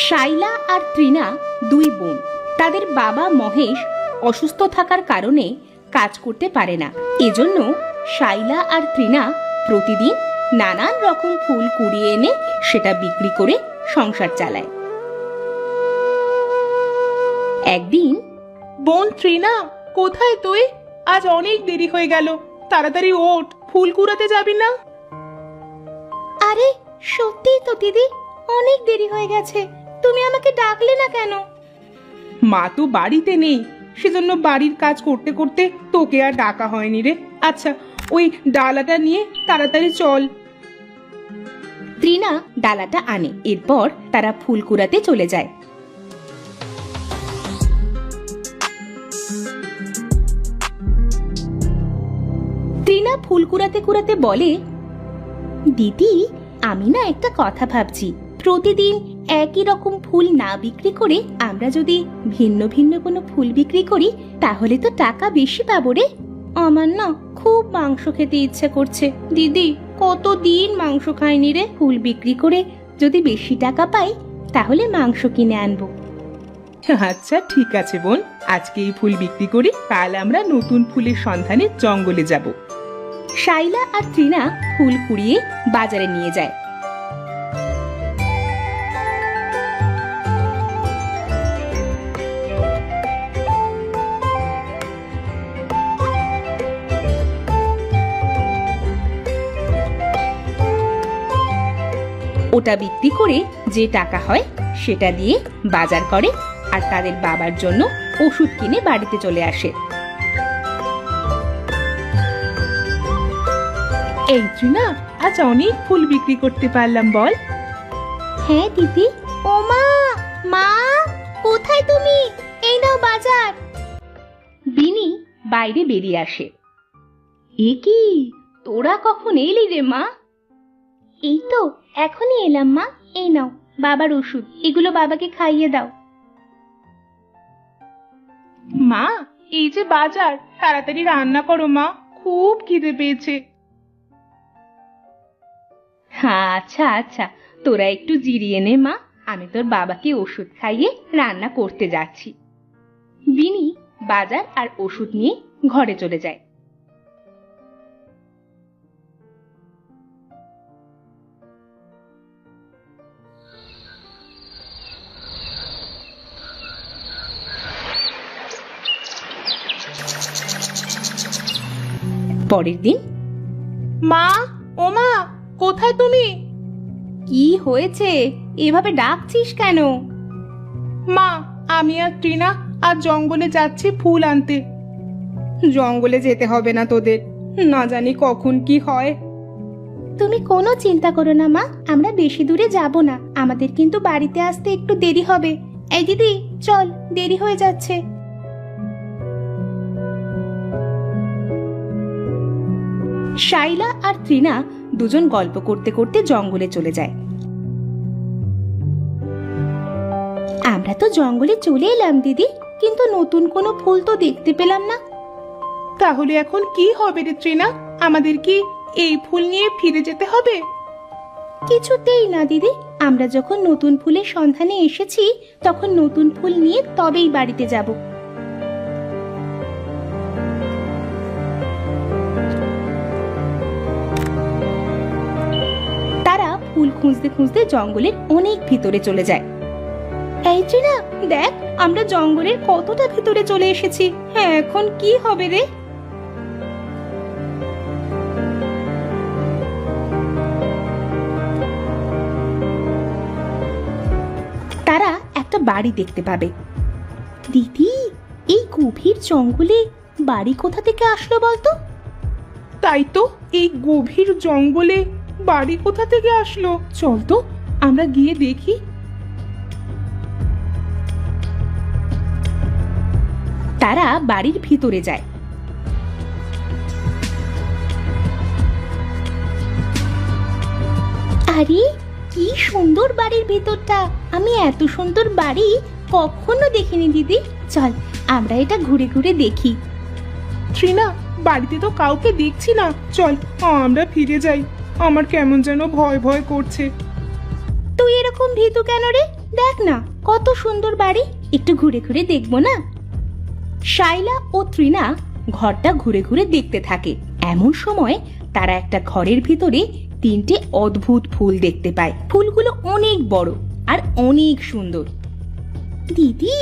শাইলা আর ত্রিনা দুই বোন। তাদের বাবা মহেশ অসুস্থ থাকার কারণে কাজ করতে পারে না। এজন্য শাইলা আর ত্রিনা প্রতিদিন নানান রকম ফুল কুড়িয়ে এনে সেটা বিক্রি করে সংসার চালায়। একদিন, বোন ত্রিনা, কোথায় তুই? আজ অনেক দেরি হয়ে গেল, তাড়াতাড়ি ওঠ, ফুল কুড়াতে যাবি না? আরে সত্যিই তো দিদি, অনেক দেরি হয়ে গেছে, তুমি আমাকে ডাকলে না কেন? মা তো বাড়িতে নেই, সেজন্য বাড়ির কাজ করতে করতে তোকে আর ডাকা হয়নি রে। আচ্ছা, ওই ডালাটা নিয়ে তাড়াতাড়ি চল। ত্রিনা ডালাটা আনে, এরপর তারা ফুল কুড়াতে চলে যায়। ত্রিনা ফুল কুড়াতে কুড়াতে বলে, দিদি, আমি না একটা কথা ভাবছি, প্রতিদিন একই রকম ফুল না বিক্রি করে আমরা যদি ভিন্ন ভিন্ন কোনো ফুল বিক্রি করি তাহলে তো টাকা বেশি পাবো রে। আমার না খুব মাংস খেতে ইচ্ছে করছে দিদি, কতদিন মাংস খাইনি রে। ফুল বিক্রি করে যদি বেশি টাকা পাই তাহলে মাংস কিনে আনবো। আচ্ছা ঠিক আছে বোন, আজকে এই ফুল বিক্রি করি, কাল আমরা নতুন ফুলের সন্ধানে জঙ্গলে যাব। শাইলা আর ত্রিনা ফুল কুড়িয়ে বাজারে নিয়ে যায়। ওটা বিক্রি করে যে টাকা হয় সেটা দিয়ে বাজার করে আর তাদের বাবার জন্য ওষুধ কিনে বাড়িতে চলে আসে। এই ত্রিনা, আজ অনেক ফুল বিক্রি করতে পারলাম বল? হ্যাঁ দিদি। ও মা, মা কোথায় তুমি? এই নাও বাজার। বিনি বাইরে বেরিয়ে আসে। এ কি, তোরা কখন এলি রে মা? এই তো এখনই এলাম মা। এই নাও বাবার ওষুধ, এগুলো বাবাকে খাইয়ে দাও। মা, এই যে বাজার, তাড়াতাড়ি রান্না করো মা, খুব খিদে পেয়েছে। আচ্ছা আচ্ছা, তোরা একটু জিরিয়ে নে মা, আমি তোর বাবাকে ওষুধ খাইয়ে রান্না করতে যাচ্ছি। বিনি বাজার আর ওষুধ নিয়ে ঘরে চলে যায়। পরের দিন, মা, ও মা, কোথায় তুমি? কি হয়েছে, এভাবে ডাকছিস কেন? মা, আমি আর ত্রিনা আজ জঙ্গলে যাচ্ছি ফুল আনতে। জঙ্গলে যেতে হবে না তোদের, না জানি কখন কি হয়। তুমি কোনো চিন্তা করো না মা, আমরা বেশি দূরে যাব না, আমাদের কিন্তু বাড়িতে আসতে একটু দেরি হবে। এই দিদি চল, দেরি হয়ে যাচ্ছে। শাইলা আর ত্রিনা দুজন গল্প করতে করতে জঙ্গলে চলে যায়। আমরা তো জঙ্গলে চলে এলাম দিদি, কিন্তু নতুন কোনো ফুল তো দেখতে পেলাম না। তাহলে এখন কি হবে রে ত্রিনা? আমাদের কি এই ফুল নিয়ে ফিরে যেতে হবে? কিছুতেই না দিদি, আমরা যখন নতুন ফুলের সন্ধানে এসেছি তখন নতুন ফুল নিয়ে তবেই বাড়িতে যাব। তারা ফুল খুঁজতে খুঁজতে জঙ্গলের অনেক ভিতরে চলে যায়। এই ত্রিনা দেখ, আমরা জঙ্গলের কতটা ভিতরে চলে এসেছি। হ্যাঁ, এখন কি হবে রে? তারা একটা বাড়ি দেখতে পাবে। দিদি, এই গভীর জঙ্গলে বাড়ি কোথা থেকে আসলো বলতো? তাই তো, এই গভীর জঙ্গলে বাড়ি কোথা থেকে আসলো? চল তো আমরা গিয়ে দেখি। তারা বাড়ির ভিতরে যায়। আরে কি সুন্দর বাড়ির ভিতরটা, আমি এত সুন্দর বাড়ি কখনো দেখিনি দিদি। চল আমরা এটা ঘুরে ঘুরে দেখি। ত্রিনা, বাড়িতে তো কাউকে দেখছি না, চল আমরা ফিরে যাই। আমার কেমন যেন ভয় ভয় করছে। তুই এরকম ভীতু কেন রে? দেখ না কত সুন্দর বাড়ি, একটু ঘুরে ঘুরে দেখবো না? শাইলা ও তৃণা ঘরটা ঘুরে ঘুরে দেখতে থাকে। এমন সময় তারা একটা ঘরের ভিতরে তিনটে অদ্ভুত ফুল দেখতে পায়। ফুলগুলো অনেক বড় আর অনেক সুন্দর। দিদি,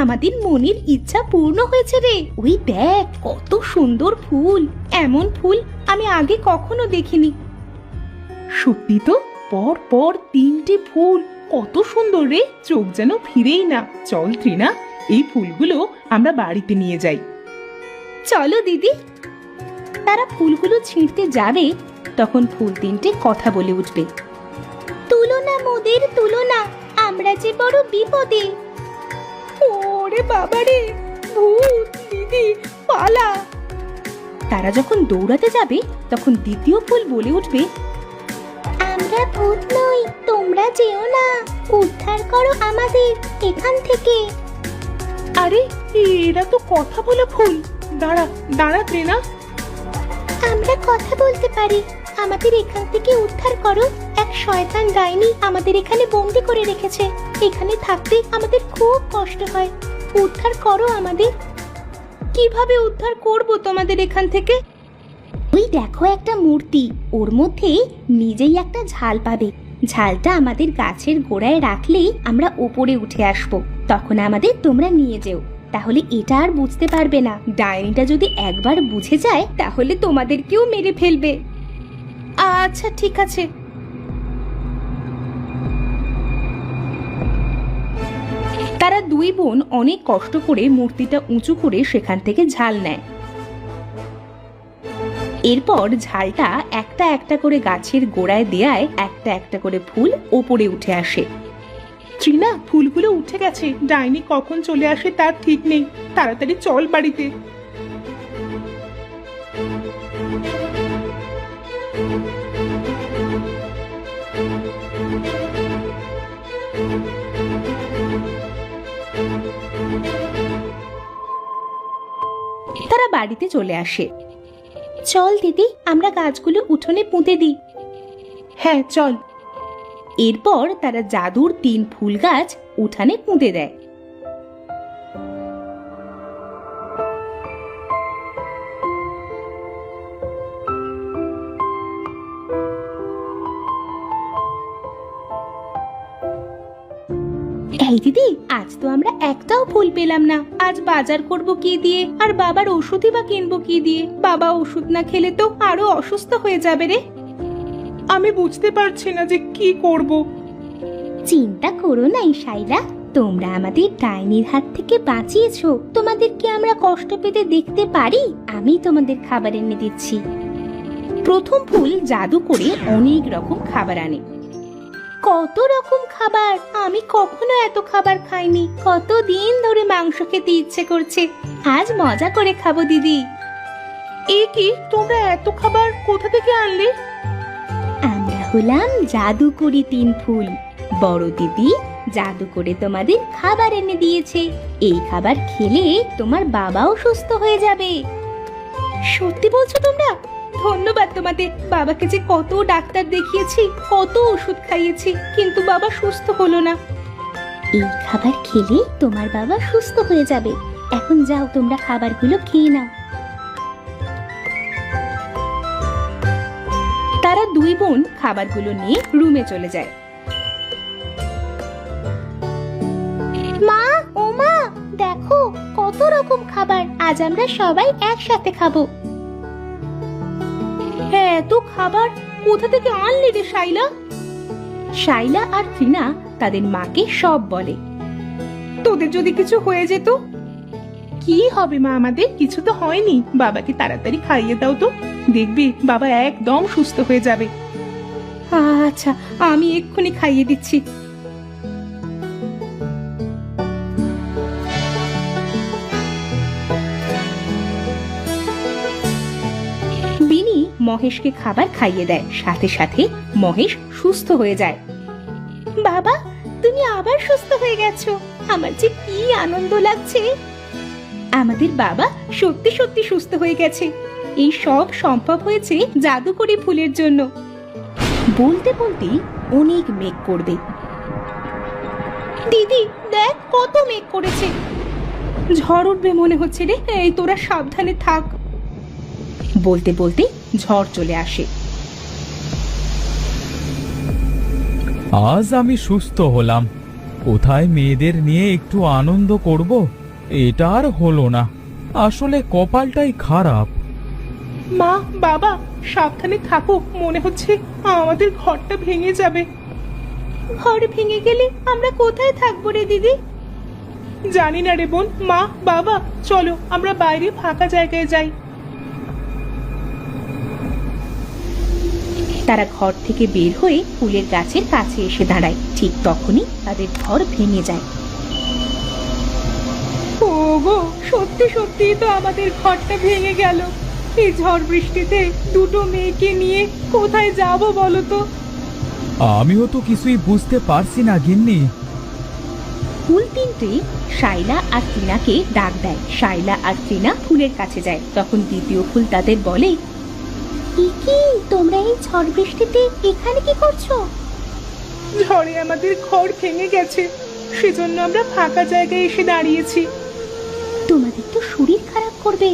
আমাদের মনের ইচ্ছা পূর্ণ হয়েছে রে। ওই দেখ কত সুন্দর ফুল, এমন ফুল আমি আগে কখনো দেখিনি। সত্যি তো, পর পর তিনটে ফুল, কত সুন্দর রে, চোখ যেন ফিরেই না। চল তৃণা, এই ফুলগুলো আমরা বাড়িতে নিয়ে যাই। চলো দিদি। তারা ফুলগুলো ছিঁড়তে যাবে, তখন ফুল তিনটে কথা বলে উঠবে। তুলনা মোদের তুলনা, আমরা যে বড় বিপদে। ওরে বাবারে, ভূত! দিদি পালা! তারা যখন দৌড়াতে যাবে তখন দ্বিতীয় ফুল বলে উঠবে, আমরা ভূত নই, তোমরা যেও না, উদ্ধার করো আমাদের এখান থেকে। আরে, এরা তো কথা বলে ফুল। দাঁড়া দাঁড়া তৃণা, আমরা কথা বলতে পারি, আমাদের এখান থেকে উদ্ধার করো। এক শয়তান ডাইনি আমাদের এখানে বন্দি করে রেখেছে, এখানে থাকতে আমাদের খুব কষ্ট হয়, উদ্ধার করো আমাদের। কিভাবে উদ্ধার করব তোমাদের এখান থেকে? ওই দেখো একটা মূর্তি, ওর মধ্যে নিজেই একটা ঝাল পাবে। ঝালটা আমাদের গাছের গোড়ায় রাখলেই আমরা উপরে উঠে আসব, তখন আমাদের তোমরা নিয়ে যেও। তাহলে এটা আর বুঝতে পারবে না। ডাইনিটা যদি একবার বুঝে যায় তাহলে তোমাদেরকেও মেরে ফেলবে। আচ্ছা ঠিক আছে। তারা দুই বোন অনেক কষ্ট করে মূর্তিটা উঁচু করে সেখান থেকে ঝাল নেয়। এরপর ঝালটা একটা একটা করে গাছের গোড়ায় দেয়ায় একটা একটা করে ফুল ওপরে উঠে আসে। তৃণা, ফুলগুলো উঠে গেছে, ডাইনি কখন চলে আসে তার ঠিক নেই। তাড়াতাড়ি চল বাড়িতে। তারা বাড়িতে চলে আসে। চল দিদি, আমরা গাছগুলো উঠোনে পুঁতে দিই। হ্যাঁ চল। এরপর তারা জাদুর 3 ফুল গাছ উঠানে পুঁতে দেয়। এই দিদি, আজ তো আমরা একটাও ফুল পেলাম না। আজ বাজার করব কি দিয়ে, আর বাবার ওষুধই বা কিনবো কি দিয়ে? বাবা ওষুধ না খেলে তো আরো অসুস্থ হয়ে যাবে রে। আমি বুঝতে পারছি না যে কি করব। চিন্তা করো না শাইলা, তোমরা আমাদের ডাইনির হাত থেকে বাঁচিয়েছো। তোমাদেরকে আমরা কষ্ট পেতে দেখতে পারি? আমি তোমাদের খাবার এনে দিচ্ছি। প্রথম ফুল জাদু করে অনেক রকম খাবার আনে। কত রকম খাবার! আমি কখনো এত খাবার খাইনি। কতদিন ধরে মাংস খেতে ইচ্ছে করছে, আজ মজা করে খাবো দিদি। এ কি, তোমরা এত খাবার কোথা থেকে আনলে? আমরা হলাম জাদুকরি 3 ফুল। বড় দিদি জাদু করে তোমাদের খাবার এনে দিয়েছে। এই খাবার খেলে তোমার বাবাও সুস্থ হয়ে যাবে। সত্যি বলছো তোমরা? ধন্যবাদ তোমাদের। বাবাকে যে কত ডাক্তার দেখিয়েছি, কত ওষুধ খাইয়েছি, কিন্তু বাবা সুস্থ হলো না। এই খাবার খেলে তোমার বাবা সুস্থ হয়ে যাবে। এখন যাও, তোমরা খাবারগুলো খেয়ে নাও। তারা দুই বোন খাবারগুলো নিয়ে রুমে চলে যায়। মা, ও মা, দেখো কত রকম খাবার, আজ আমরা সবাই একসাথে খাবো। হ্যাঁ, এত খাবার কোথা থেকে আনলি রে শাইলা? শাইলা আর তৃণা তাদের মাকে সব বলে। তোদের যদি কিছু হয়ে যেত? কি হবে মা, আমাদের কিছু তো হয়নি। বাবাকে তাড়াতাড়ি খাইয়ে দাও তো, দেখবি বাবা একদম সুস্থ হয়ে যাবে। আচ্ছা, আমি এক্ষুনি খাইয়ে দিচ্ছি। বিনি মহেশকে খাবার খাইয়ে দেয়, সাথে সাথে মহেশ সুস্থ হয়ে যায়। বাবা, তুমি আবার সুস্থ হয়ে গেছো, আমার যে কি আনন্দ লাগছে। আমাদের বাবা সত্যি সত্যি সুস্থ হয়ে গেছে। এই সব সম্ভব হয়েছে জাদুকরি ফুলের জন্য। বলতে বলতেই অনেক মেঘ পড়বে। দিদি দেখ কত মেঘ করেছে, ঝড় উঠবে মনে হচ্ছে রে। এই তোরা সাবধানে থাক। বলতে বলতে ঝড় চলে আসে। আজ আমি সুস্থ হলাম, কোথায় মেয়েদের নিয়ে একটু আনন্দ করব, এটা আর হলো না। আসলে কপালটাই খারাপ। মা বাবা সাবধানে থাকো, মনে হচ্ছে আমাদের ঘরটা ভেঙে যাবে। ঘর ভেঙে গেলে আমরা কোথায় থাকবো রে দিদি? জানি না রে বোন। মা বাবা চলো আমরা বাইরে ফাঁকা জায়গায় যাই। তারা ঘর থেকে বের হয়ে ফুলের গাছের কাছে এসে দাঁড়ায়। ঠিক তখনই তাদের ঘর ভেঙে যায়। ওগো, সত্যি সত্যি তো আমাদের ঘরটা ভেঙে গেল। এই ঝড় বৃষ্টিতে দুটো মেয়েকে নিয়ে কোথায় যাব বলো তো? আমিও তো কিছুই বুঝতে পারছি না গিন্নি। ফুল তিনটে শাইলা আর টিনাকে ডাক দেয়। শাইলা আর টিনা ফুলের কাছে যায়। তখন দ্বিতীয় ফুল তাদের বলে, কি তোমরা এই ঝড় বৃষ্টিতে এখানে কি করছো? ঝড়ে আমাদের ঘর ভেঙে গেছে, সেজন্য আমরা ফাঁকা জায়গায় এসে দাঁড়িয়েছি। তোমাদের তো শরীর খারাপ করবে।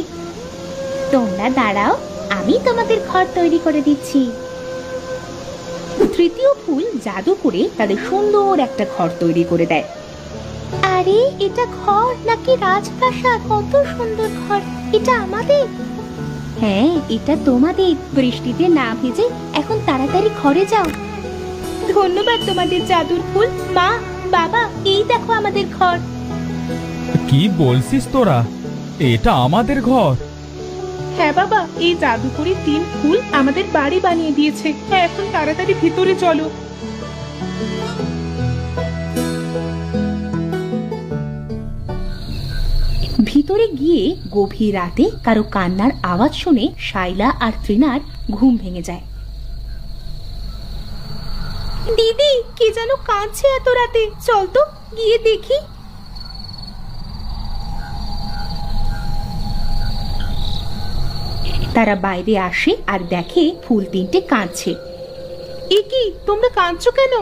তোমরা দাঁড়াও, আমি তোমাদের ঘর তৈরি করে দিচ্ছি। তৃতীয় ফুল জাদু করে তাদের সুন্দর একটা ঘর তৈরি করে দেয়। আরে এটা ঘর নাকি রাজপ্রাসাদ? কত সুন্দর ঘর! এটা আমাদের। হ্যাঁ, এটা তোমাদের। বৃষ্টিতে না ভিজে এখন তাড়াতাড়ি ঘরে যাও। ধন্যবাদ তোমাদের জাদুর ফুল। মা বাবা, এই দেখো আমাদের ঘর। কি বলছিস তোরা? এটা আমাদের ঘর? হ্যাঁ বাবা, এই জাদুকরি তিন ফুল আমাদের বাড়ি বানিয়ে দিয়েছে। এখন তাড়াতাড়ি ভিতরে চলো। ভিতরে গিয়ে গভীর রাতে কারো কান্নার আওয়াজ শুনে শাইলা আর ত্রিনার ঘুম ভেঙে যায়। দিদি, কে যেন কাঁদছে এত রাতে, চল তো গিয়ে দেখি। তারা বাইরে আসে আর দেখে ফুল তিনটে কাঁদছে। এ কি, তোমরা কাঁদছো কেন?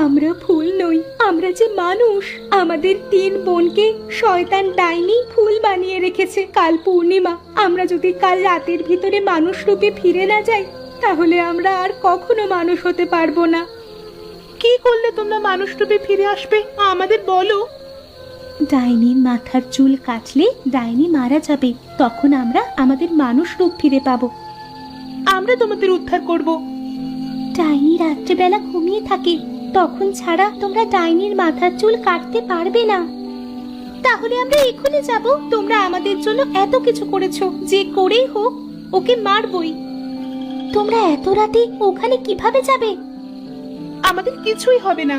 আমরা ফুল নই, আমরা যে মানুষ। আমাদের তিন বোনকে শয়তান ডাইনি ফুল বানিয়ে রেখেছে। কাল পূর্ণিমা, আমরা যদি কাল রাতের ভিতরে মানুষ রূপে ফিরে না যাই, তাহলে আমরা আর কখনো মানুষ হতে পারবো না। কি করলে তোমরা মানুষ রূপে ফিরে আসবে আমাদের বলো। ডাইনির মাথার চুল কাটলে ডাইনি মারা যাবে, তখন আমরা আমাদের মানুষ রূপ ফিরে পাবো। আমরা তোমাদের উদ্ধার করব। ডাইনি রাত্রেবেলা ঘুমিয়ে থাকে, তখন ছাড়া তোমরা ডাইনির মাথার চুল কাটতে পারবে না। তাহলে আমরা এখনই যাব। তোমরা আমাদের জন্য এত কিছু করেছো, যে করেই হোক ওকে মারবই। তোমরা এত রাতে ওখানে কিভাবে যাবে? আমাদের কিছুই হবে না।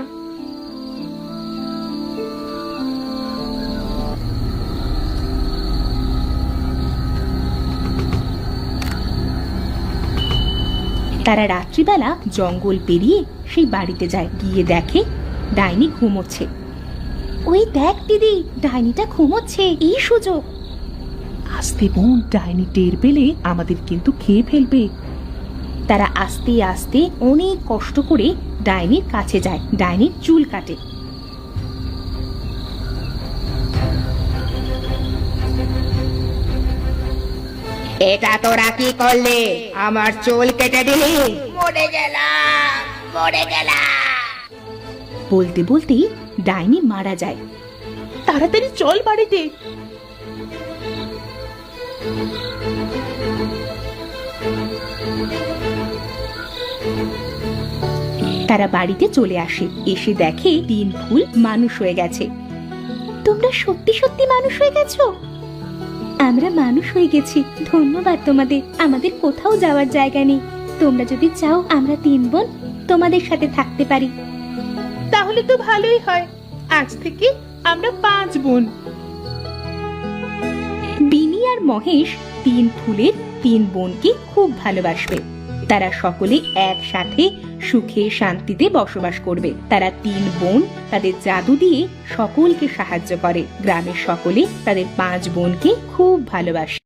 তারা রাত্রিবেলা জঙ্গল পেরিয়ে সেই বাড়িতে যায়। গিয়ে দেখে ডাইনি ঘুমোচ্ছে। ওই দেখ দিদি, ডাইনিটা ঘুমোচ্ছে, এই সুযোগ। আস্তে বোন, ডাইনি টের পেলে আমাদের কিন্তু খেয়ে ফেলবে। তারা আস্তে আস্তে অনেক কষ্ট করে ডাইনির কাছে যায়। ডাইনির চুল কাটে। এটা তোরা কি করলি? আমার চুল কেটে দিলি? মরে গেলাম, মরে গেলাম। বলতে বলতেই ডাইনি মারা যায়। তাড়াতাড়ি চল বাড়িতে। তারা বাড়িতে চলে আসে। এসে দেখে তিন ফুল মানুষ হয়ে গেছে। তোমরা সত্যি সত্যি মানুষ হয়ে গেছো? আমরা মানুষ হয়ে গেছি, ধন্যবাদ তোমাদের। আমাদের কোথাও যাওয়ার জায়গা নেই। তোমরা যদি চাও আমরা তিন বোন তোমাদের সাথে থাকতে পারি। তাহলে তো ভালোই হয়। আজ থেকে আমরা 5 বোন। বিনি আর মহেশ তিন ফুলের তিন বোনকে খুব ভালোবাসবে। তারা সকলে একসাথে সুখে শান্তিতে বসবাস করবে। তারা তিন বোন তাদের জাদু দিয়ে সকলকে সাহায্য করে। গ্রামের সকলে তাদের 5 বোনকে খুব ভালোবাসে।